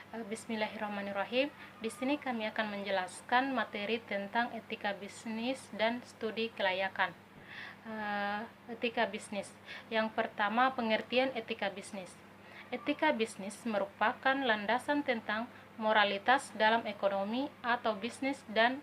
Bismillahirrahmanirrahim. Di sini kami akan menjelaskan materi tentang etika bisnis dan studi kelayakan. Etika bisnis. Yang pertama, pengertian etika bisnis. Etika bisnis merupakan landasan tentang moralitas dalam ekonomi atau bisnis dan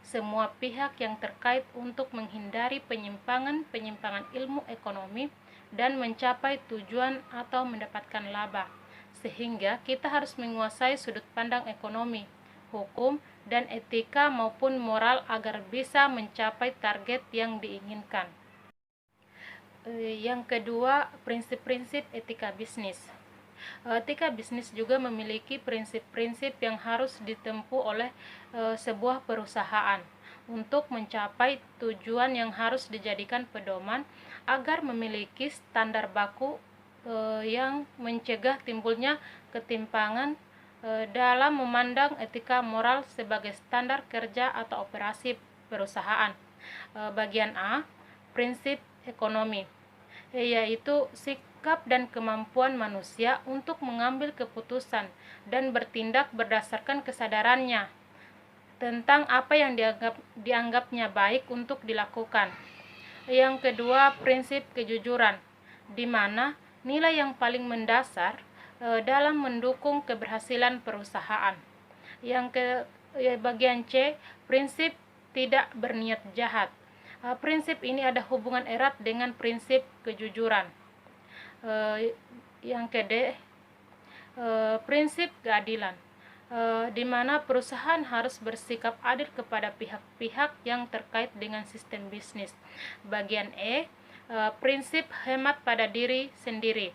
semua pihak yang terkait untuk menghindari penyimpangan ilmu ekonomi dan mencapai tujuan atau mendapatkan laba. Sehingga kita harus menguasai sudut pandang ekonomi, hukum, dan etika maupun moral agar bisa mencapai target yang diinginkan. Yang kedua, prinsip-prinsip etika bisnis. Etika bisnis juga memiliki prinsip-prinsip yang harus ditempuh oleh sebuah perusahaan untuk mencapai tujuan yang harus dijadikan pedoman agar memiliki standar baku yang mencegah timbulnya ketimpangan dalam memandang etika moral sebagai standar kerja atau operasi perusahaan. Bagian A, prinsip ekonomi, yaitu sikap dan kemampuan manusia untuk mengambil keputusan dan bertindak berdasarkan kesadarannya tentang apa yang dianggapnya baik untuk dilakukan. Yang kedua, prinsip kejujuran, di mana nilai yang paling mendasar dalam mendukung keberhasilan perusahaan. Bagian C, prinsip tidak berniat jahat. Prinsip ini ada hubungan erat dengan prinsip kejujuran. Yang kedua, prinsip keadilan, di mana perusahaan harus bersikap adil kepada pihak-pihak yang terkait dengan sistem bisnis. Bagian E, prinsip hemat pada diri sendiri.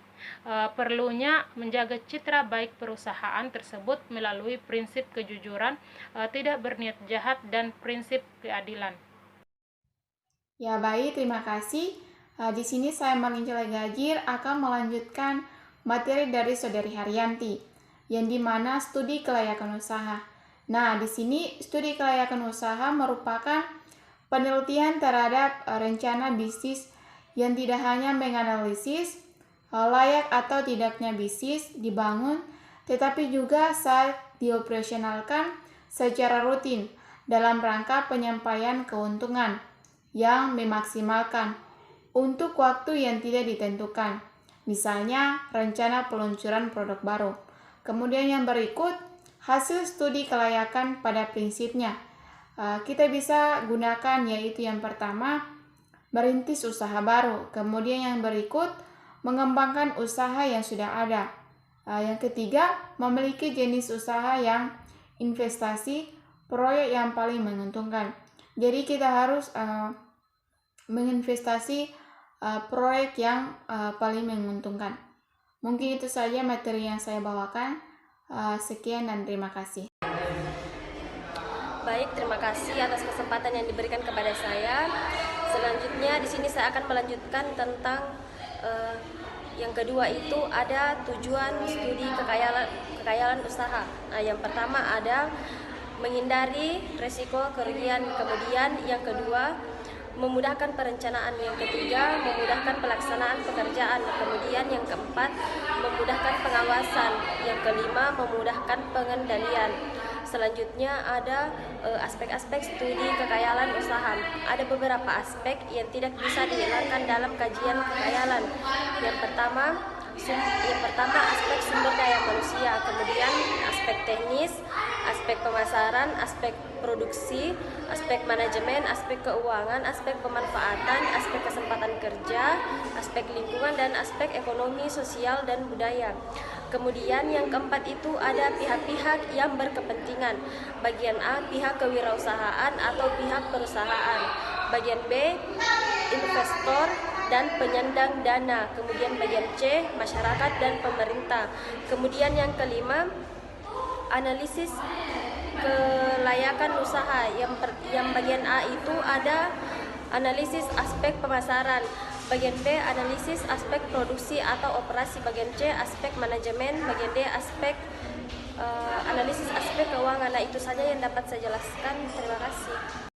Perlunya menjaga citra baik perusahaan tersebut melalui prinsip kejujuran, tidak berniat jahat, dan prinsip keadilan. Ya baik, terima kasih. Di sini saya Malinjila Gajir akan melanjutkan materi dari Saudari Haryanti, yang dimana studi kelayakan usaha. Nah, di sini studi kelayakan usaha merupakan penelitian terhadap rencana bisnis yang tidak hanya menganalisis layak atau tidaknya bisnis dibangun, tetapi juga saat dioperasionalkan secara rutin dalam rangka penyampaian keuntungan yang memaksimalkan untuk waktu yang tidak ditentukan, misalnya rencana peluncuran produk baru. Kemudian yang berikut, hasil studi kelayakan pada prinsipnya. Kita bisa gunakan, yaitu yang pertama, merintis usaha baru. Kemudian yang berikut, mengembangkan usaha yang sudah ada. Yang ketiga, memiliki jenis usaha yang investasi, proyek yang paling menguntungkan. Jadi kita harus menginvestasi proyek yang paling menguntungkan. Mungkin itu saja materi yang saya bawakan. Sekian dan terima kasih. Baik, terima kasih atas kesempatan yang diberikan kepada saya. Selanjutnya di sini saya akan melanjutkan tentang yang kedua, itu ada tujuan studi kekayaan usaha. Nah, yang pertama ada menghindari risiko kerugian, kemudian yang kedua memudahkan perencanaan, yang ketiga memudahkan pelaksanaan pekerjaan, kemudian yang keempat memudahkan pengawasan, yang kelima memudahkan pengendalian. Selanjutnya ada aspek-aspek studi kekayaan usaha. Ada beberapa aspek yang tidak bisa dihilangkan dalam kajian kekayaan. Yang pertama aspek sumber daya manusia, kemudian aspek teknis, aspek pemasaran, aspek produksi, aspek manajemen, aspek keuangan, aspek pemanfaatan, aspek kesempatan kerja, aspek lingkungan, dan aspek ekonomi, sosial, dan budaya. Kemudian yang keempat itu ada pihak-pihak yang berkepentingan. Bagian A, pihak kewirausahaan atau pihak perusahaan. Bagian B, investor dan penyandang dana. Kemudian bagian C, masyarakat dan pemerintah. Kemudian yang kelima, analisis kelayakan usaha. Yang bagian A itu ada analisis aspek pemasaran. Bagian B, analisis aspek produksi atau operasi. Bagian C, aspek manajemen. Bagian D, aspek analisis aspek keuangan. Nah, itu saja yang dapat saya jelaskan. Terima kasih.